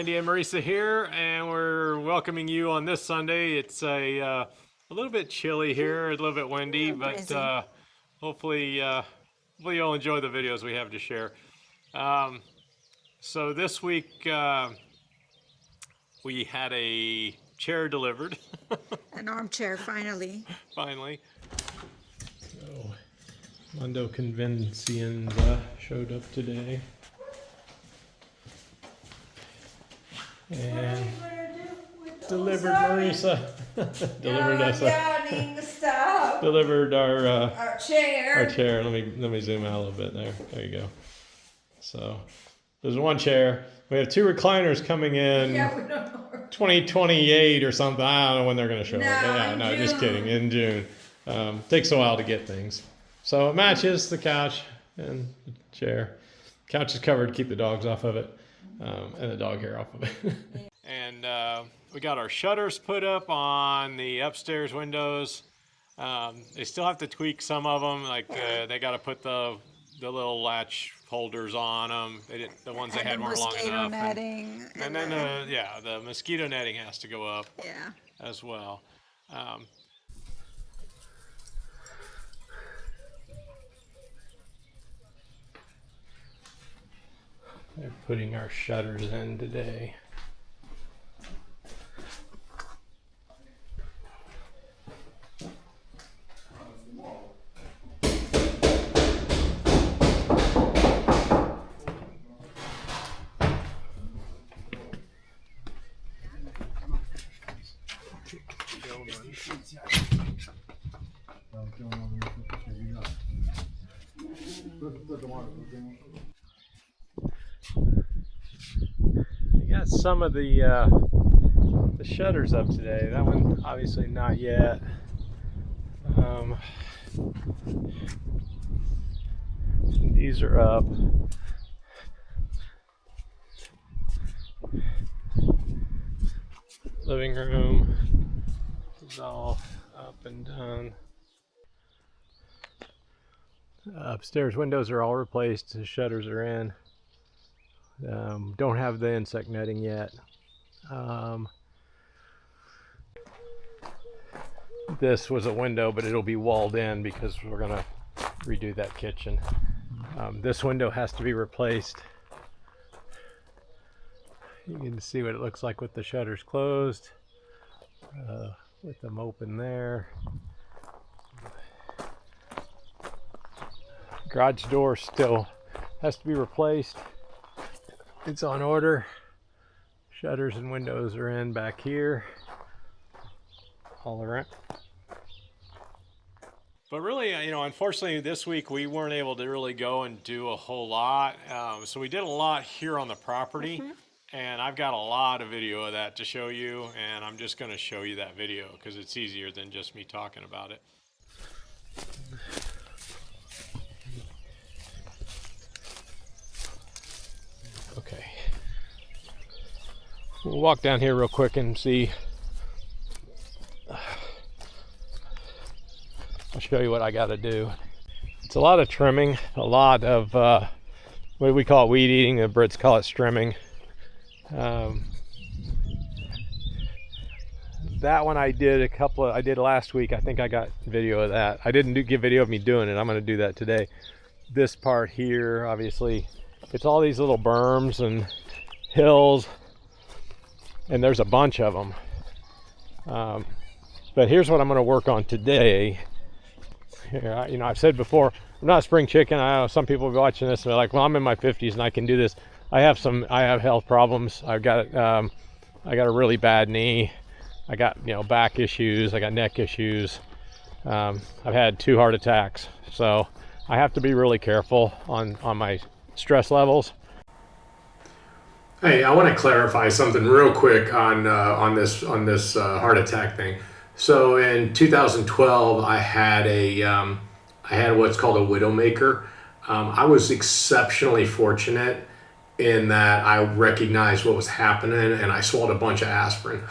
Randy and Marisa here, and we're welcoming you on this Sunday. It's a little bit chilly here, a little bit windy, but hopefully, hopefully you'll enjoy the videos we have to share. So this week we had a chair delivered. An armchair, finally. Finally. So, Mondo Convencians showed up today. And delivered Marisa. Delivered us. Delivered our chair. Our chair. Let me zoom out a little bit there. There you go. So there's one chair. We have two recliners coming in. Yeah, we don't know. 2028 or something. I don't know when they're going to show up. Yeah, no, just kidding. In June. Takes a while to get things. So it matches the couch and the chair. Couch is covered. Keep the dogs off of it. And the dog hair off of it. And we got our shutters put up on the upstairs windows. They still have to tweak some of them. Like they got to put the little latch holders on them. They didn't, the ones they had weren't long enough. Netting. And then yeah, the mosquito netting has to go up. Yeah. As well. They're putting our shutters in today. We got some of the shutters up today. That one obviously not yet. These are up. Living room is all up and done. Upstairs windows are all replaced. The shutters are in. Don't have the insect netting yet. This was a window, but it'll be walled in because we're gonna redo that kitchen. This window has to be replaced. You can see what it looks like with the shutters closed, with them open there. Garage door still has to be replaced. It's on order. Shutters and windows are in back here, all around. But really, you know, unfortunately this week we weren't able to really go and do a whole lot. So we did a lot here on the property. And I've got a lot of video of that to show you, and I'm just going to show you that video because it's easier than just me talking about it. Okay. We'll walk down here real quick and see. I'll show you what I got to do. It's a lot of trimming, a lot of what we call weed eating. The Brits call it strimming. That one I did I did last week. I think I got video of that. I didn't give video of me doing it. I'm going to do that today. This part here, obviously, it's all these little berms and hills, and there's a bunch of them. But here's what I'm going to work on today. Here, you know, I've said before, I'm not a spring chicken. I know some people will be watching this and they're like, well, I'm in my 50s and I can do this. I have health problems. I got a really bad knee. I got, you know, back issues. I got neck issues. I've had 2 heart attacks. So I have to be really careful on my stress levels. Hey, I want to clarify something real quick on this heart attack thing. So in 2012, I had what's called a widowmaker. I was exceptionally fortunate in that I recognized what was happening and I swallowed a bunch of aspirin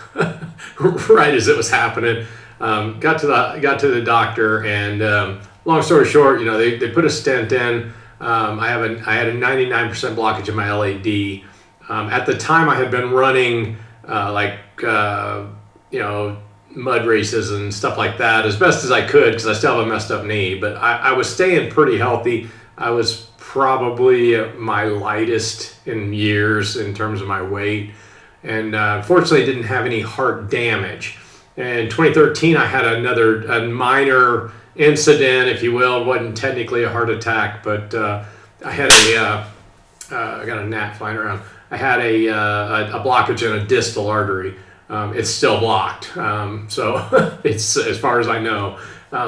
right as it was happening. Got to the doctor, and long story short, you know, they put a stent in. I had a 99% blockage in my LAD. At the time, I had been running mud races and stuff like that as best as I could because I still have a messed up knee. But I was staying pretty healthy. I was probably my lightest in years in terms of my weight, and fortunately didn't have any heart damage. In 2013, I had a minor incident, if you will. It wasn't technically a heart attack, but I had I got a gnat flying around. I had a blockage in a distal artery. It's still blocked, so it's, as far as I know,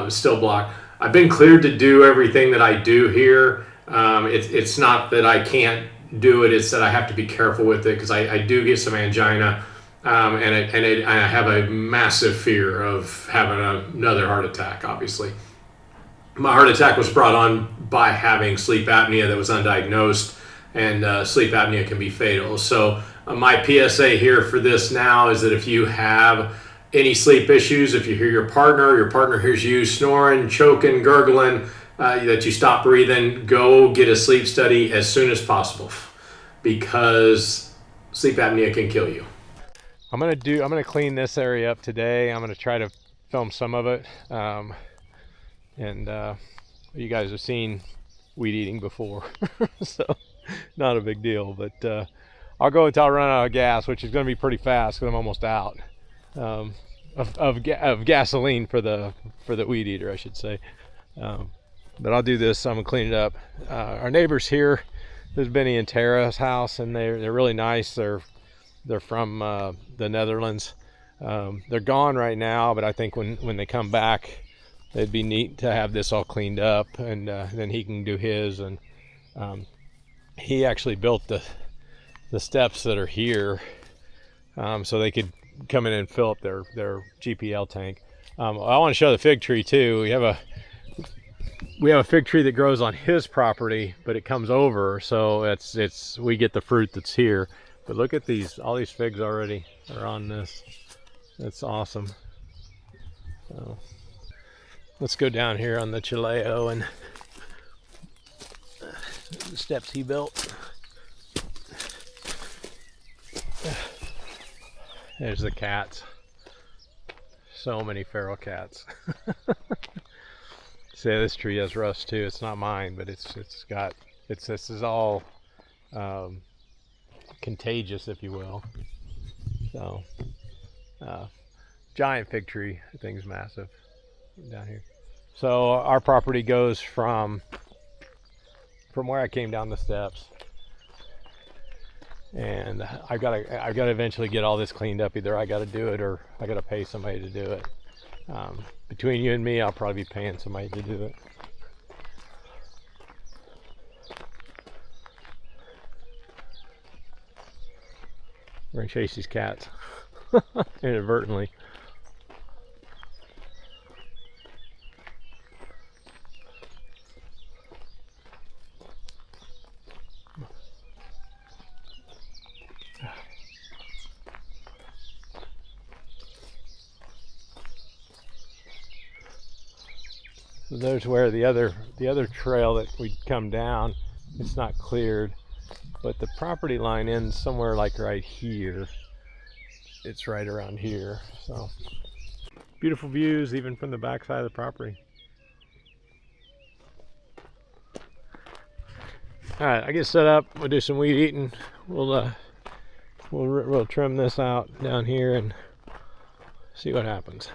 still blocked. I've been cleared to do everything that I do here. It's not that I can't do it; it's that I have to be careful with it because I do get some angina. And I have a massive fear of having another heart attack, obviously. My heart attack was brought on by having sleep apnea that was undiagnosed, and sleep apnea can be fatal. So my PSA here for this now is that if you have any sleep issues, if you hear your partner hears you snoring, choking, gurgling, that you stop breathing, go get a sleep study as soon as possible because sleep apnea can kill you. I'm gonna clean this area up today. I'm gonna try to film some of it. You guys have seen weed eating before, so not a big deal. But I'll go until I run out of gas, which is gonna be pretty fast because I'm almost out of gasoline for the weed eater, I should say. But I'll do this. I'm gonna clean it up. Our neighbors here, there's Benny and Tara's house, and they're really nice. They're from the Netherlands. They're gone right now, but I think when they come back, it'd be neat to have this all cleaned up, and then he can do his. And he actually built the steps that are here so they could come in and fill up their GPL tank. I want to show the fig tree too. We have a fig tree that grows on his property, but it comes over, so we get the fruit that's here. But look at all these figs already are on this. That's awesome. So let's go down here on the Chileo and the steps he built. There's the cats. So many feral cats. See, this tree has rust too. It's not mine, but this is all contagious, if you will. So giant fig tree. The thing's massive down here. So our property goes from where I came down the steps, and I've got to eventually get all this cleaned up. Either I got to do it or I got to pay somebody to do it. Between you and me, I'll probably be paying somebody to do it. We're gonna chase these cats inadvertently. So there's where the other trail that we'd come down. It's not cleared, but the property line ends somewhere like right here. It's right around here. So beautiful views even from the back side of the property. All right, I get set up. We'll do some weed eating. We'll trim this out down here and see what happens.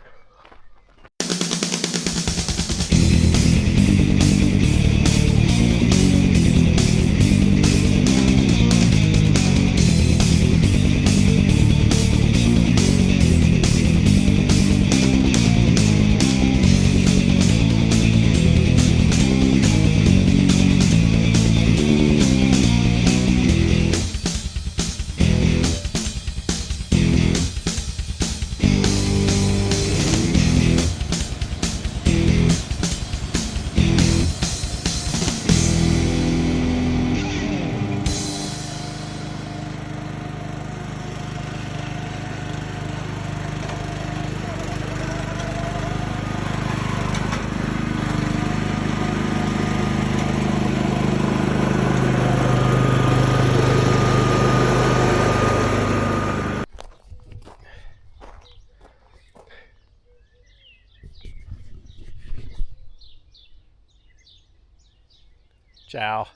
Ciao.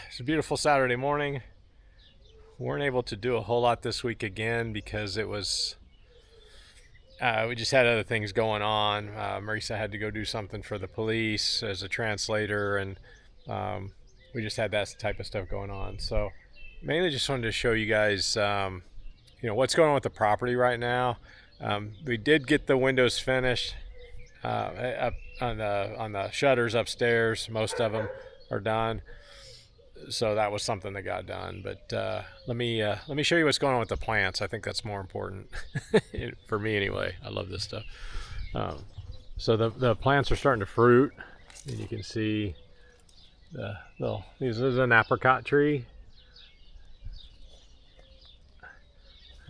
It's a beautiful Saturday morning. Weren't able to do a whole lot this week again because it was we just had other things going on. Marisa had to go do something for the police as a translator, and we just had that type of stuff going on. So mainly just wanted to show you guys what's going on with the property right now. We did get the windows finished up on the shutters upstairs. Most of them are done, so that was something that got done. But let me show you what's going on with the plants. I think that's more important for me anyway. I love this stuff. So the plants are starting to fruit, and you can see this is an apricot tree,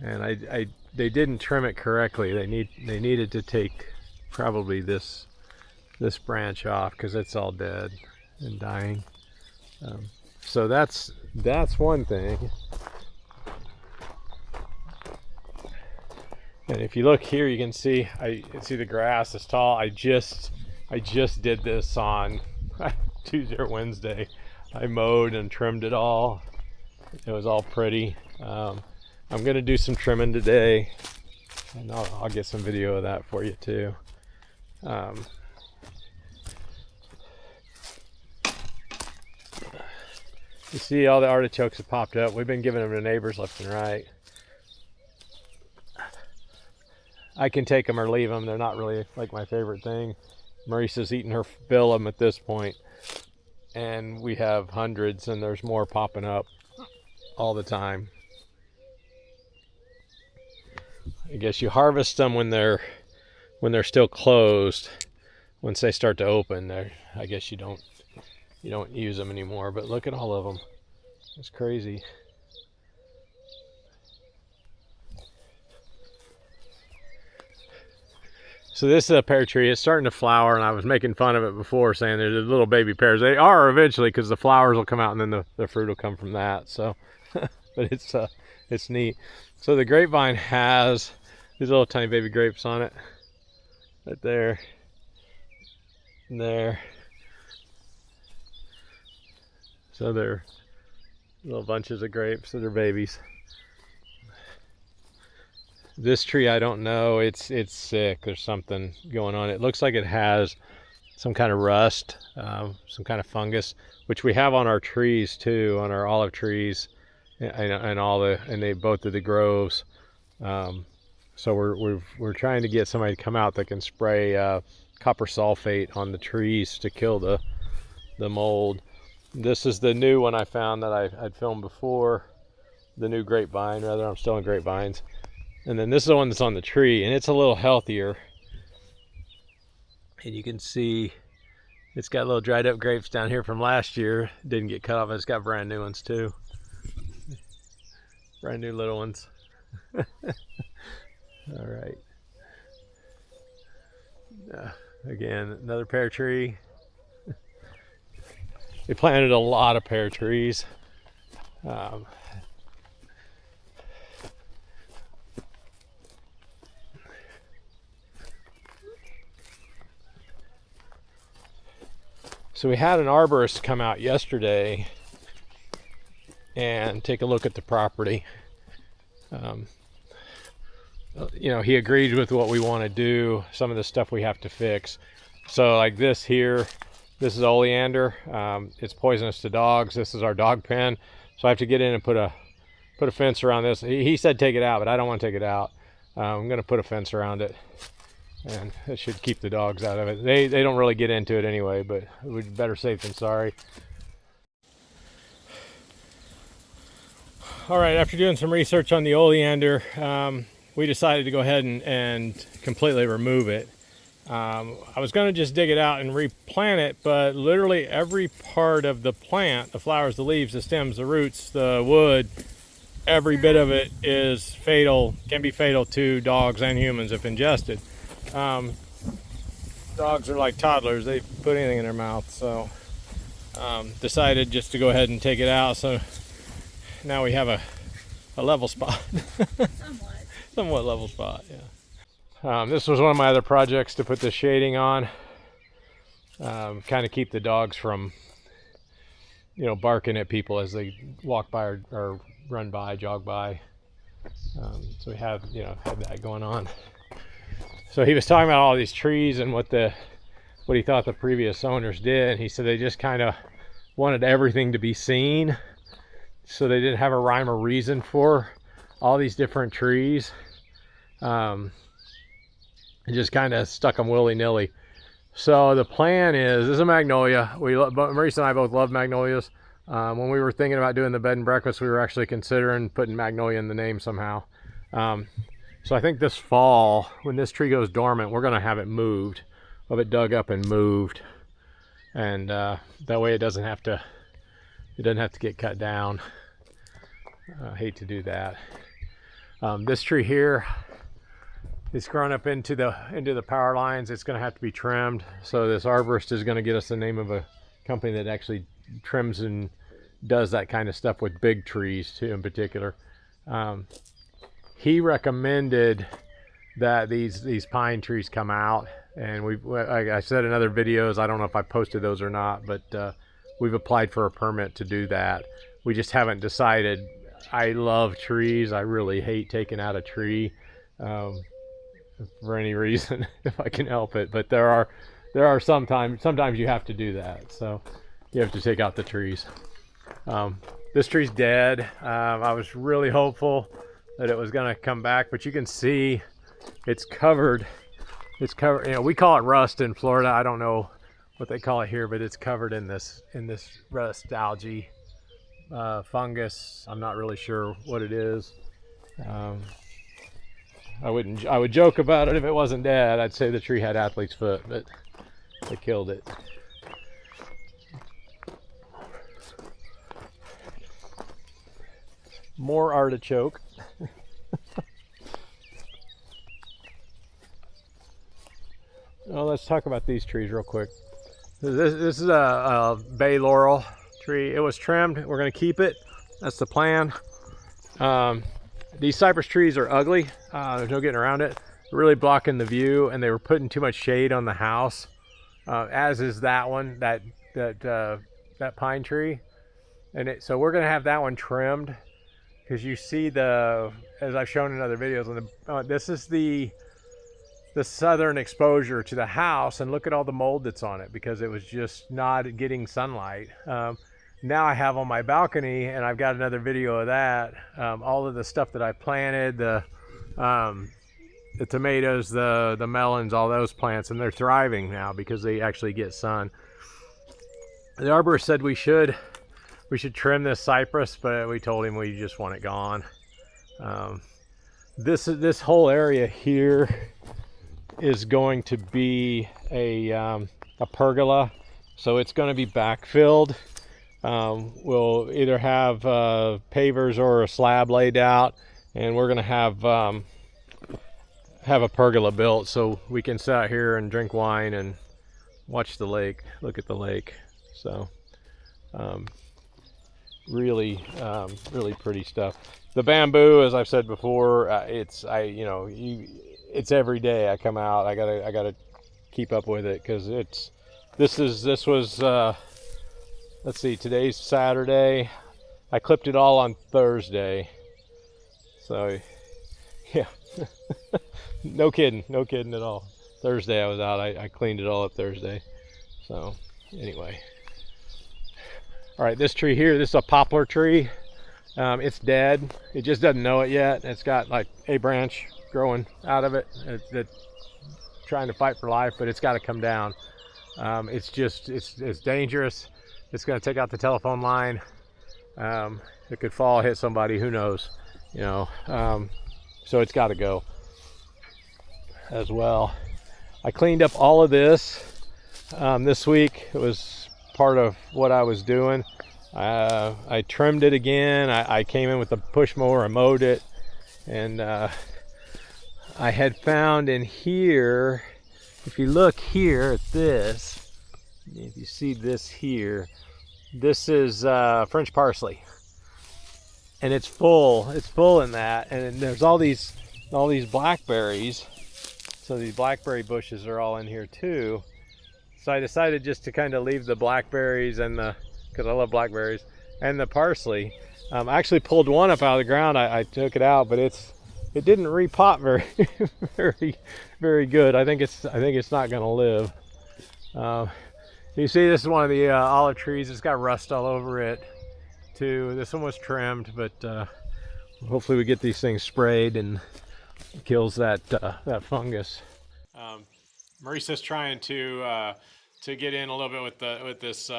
and they didn't trim it correctly. They needed to take probably this branch off because it's all dead and dying. So that's one thing. And if you look here, you can see the grass is tall. I just did this on Tuesday or Wednesday. I mowed and trimmed it all. It was all pretty. I'm gonna do some trimming today, and I'll get some video of that for you too. You see all the artichokes have popped up. We've been giving them to neighbors left and right. I can take them or leave them. They're not really like my favorite thing. Marisa's eating her fill of them at this point, and we have hundreds, and there's more popping up all the time. I guess you harvest them when they're still closed. Once they start to open, I guess you don't use them anymore. But look at all of them. It's crazy. So this is a pear tree. It's starting to flower, and I was making fun of it before, saying they're the little baby pears. They are eventually, because the flowers will come out and then the fruit will come from that. So, but it's neat. So the grapevine has these little tiny baby grapes on it, right there, and there. So they're little bunches of grapes that are babies. This tree, I don't know. It's sick. There's something going on. It looks like it has some kind of rust, some kind of fungus, which we have on our trees too, on our olive trees, and they both of the groves. So we're trying to get somebody to come out that can spray copper sulfate on the trees to kill the mold. This is the new one I found that I'd filmed before, the new grapevine, rather. I'm still in grapevines. And then this is the one that's on the tree, and it's a little healthier. And you can see it's got little dried up grapes down here from last year. Didn't get cut off. It's got brand new ones too. Brand new little ones. All right. Again, another pear tree. We planted a lot of pear trees. So we had an arborist come out yesterday and take a look at the property. He agreed with what we want to do, some of the stuff we have to fix. So like this here, this is oleander. It's poisonous to dogs. This is our dog pen. So I have to get in and put a fence around this. He said take it out, but I don't want to take it out. I'm going to put a fence around it, and it should keep the dogs out of it. They don't really get into it anyway, but we'd be better safe than sorry. All right, after doing some research on the oleander, we decided to go ahead and completely remove it. I was going to just dig it out and replant it, but literally every part of the plant, the flowers, the leaves, the stems, the roots, the wood, every bit of it is fatal, can be fatal to dogs and humans if ingested. Dogs are like toddlers. They put anything in their mouth. So decided just to go ahead and take it out. So now we have a level spot. Somewhat level spot, yeah. This was one of my other projects to put the shading on. Kind of keep the dogs from you know, barking at people as they walk by or run by, jog by. So we have, you know, have that going on. So he was talking about all these trees and what he thought the previous owners did. He said they just kind of wanted everything to be seen, so they didn't have a rhyme or reason for all these different trees. And just kind of stuck them willy-nilly. So the plan is, this is a magnolia. Maurice and I both love magnolias. When we were thinking about doing the bed and breakfast, we were actually considering putting magnolia in the name somehow. So I think this fall, when this tree goes dormant, we're going to have it moved, have it dug up and moved, and that way it doesn't have to get cut down. I hate to do that. This tree here is grown up into the power lines. It's going to have to be trimmed. So this arborist is going to get us the name of a company that actually trims and does that kind of stuff with big trees too, in particular. He recommended that these pine trees come out, and I said in other videos, I don't know if I posted those or not, but we've applied for a permit to do that. We just haven't decided. I love trees. I really hate taking out a tree for any reason if I can help it, but there are sometimes you have to do that, so you have to take out the trees. This tree's dead. I was really hopeful that it was going to come back, but you can see it's covered. You know, we call it rust in Florida. I don't know what they call it here, but it's covered in this rust algae, fungus. I'm not really sure what it is. I would joke about it if it wasn't dead. I'd say the tree had athlete's foot, but they killed it. More artichoke. Well, let's talk about these trees real quick. This is a bay laurel tree. It was trimmed. We're going to keep it. That's the plan. These cypress trees are ugly. There's no getting around it. They're really blocking the view, and they were putting too much shade on the house. As is that one, that pine tree. And so we're going to have that one trimmed, because you see as I've shown in other videos, this is the southern exposure to the house, and look at all the mold that's on it because it was just not getting sunlight. Now I have on my balcony, and I've got another video of that, all of the stuff that I planted, the tomatoes, the melons, all those plants, and they're thriving now because they actually get sun. The arborist said we should trim this cypress, but we told him we just want it gone. This whole area here is going to be a pergola, so it's going to be backfilled. We'll either have pavers or a slab laid out, and we're going to have a pergola built so we can sit out here and drink wine and watch the lake, look at the lake. So really pretty stuff. The bamboo, as I've said before, it's every day I come out. I gotta keep up with it, because this was let's see, today's Saturday. I clipped it all on Thursday. So yeah. no kidding at all. Thursday I was out. I cleaned it all up Thursday. So anyway. All right, this tree here, this is a poplar tree. It's dead. It just doesn't know it yet. It's got like a branch growing out of it. It's trying to fight for life, but it's got to come down. It's dangerous. It's going to take out the telephone line. It could fall, hit somebody, who knows, so it's got to go as well. I cleaned up all of this this week. It was part of what I was doing. I trimmed it again. I came in with a push mower and mowed it, and I had found in here, if you look here at this, if you see this here, this is French parsley, and it's full in that, and there's all these blackberries. So these blackberry bushes are all in here too. So I decided just to kind of leave the blackberries and the because I love blackberries, and the parsley. I actually pulled one up out of the ground. I took it out, but it didn't repot very very good. I think it's not going to live. You see, this is one of the olive trees. It's got rust all over it too. This one was trimmed, but hopefully we get these things sprayed and kills that fungus. Marissa's trying to get in a little bit with this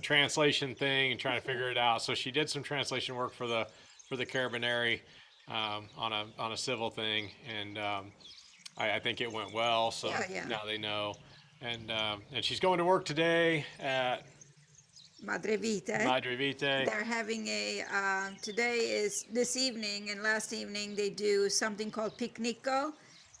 translation thing and trying to figure it out. So she did some translation work for the Carabinieri on a civil thing, and I think it went well. So Yeah. now they know, and she's going to work today at Madre Vite. Madre Vite. They're having today is this evening, and last evening they do something called Picnico,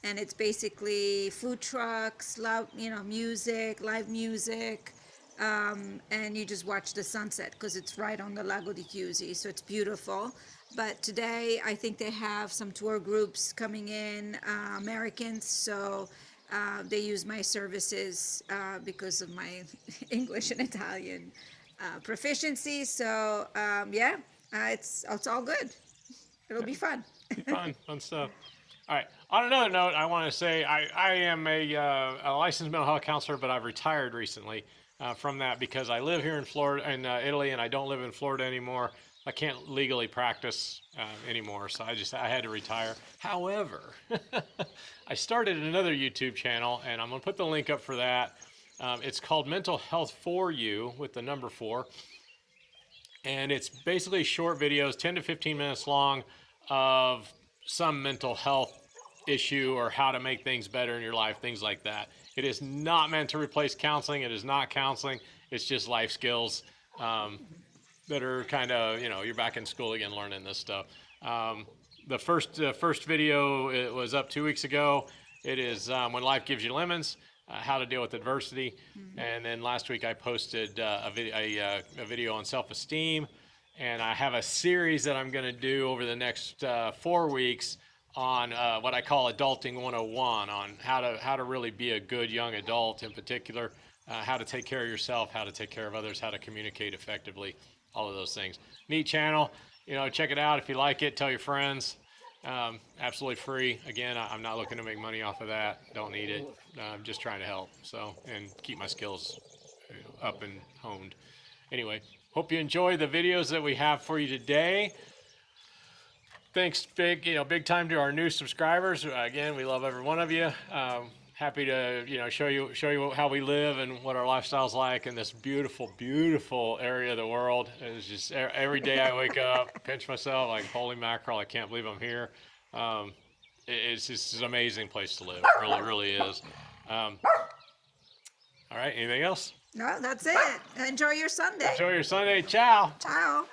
and it's basically food trucks, loud, music, live music, and you just watch the sunset because it's right on the Lago di Chiusi, so it's beautiful. But today I think they have some tour groups coming in, Americans, so they use my services because of my English and Italian proficiency. So it's all good. It'll be fun. Fun stuff. All right. On another note, I want to say I am a licensed mental health counselor, but I've retired recently from that because I live here in Florida, in Italy, and I don't live in Florida anymore. I can't legally practice anymore, so I had to retire. However, I started another YouTube channel, and I'm gonna put the link up for that. It's called Mental Health for You with the number 4, and it's basically short videos, 10 to 15 minutes long, of some mental health issue or how to make things better in your life, things like that. It is not meant to replace counseling. It is not counseling. It's just life skills that are kind of, you're back in school again learning this stuff. The first video, it was up 2 weeks ago. It is When Life Gives You Lemons, how to deal with adversity. And then last week I posted a video on self-esteem. And I have a series that I'm going to do over the next 4 weeks on what I call Adulting 101, on how to really be a good young adult, in particular, how to take care of yourself, how to take care of others, how to communicate effectively, all of those things. Neat channel. Check it out if you like it. Tell your friends. Absolutely free. Again, I'm not looking to make money off of that. Don't need it. I'm just trying to help. And keep my skills up and honed. Anyway, hope you enjoy the videos that we have for you today. Thanks big time to our new subscribers. Again, we love every one of you. Happy to show you how we live and what our lifestyle's like in this beautiful, beautiful area of the world. It's just every day I wake up, pinch myself like, holy mackerel, I can't believe I'm here. It's just an amazing place to live. It really, really is. All right, anything else? No, that's it. Enjoy your Sunday. Enjoy your Sunday. Ciao. Ciao.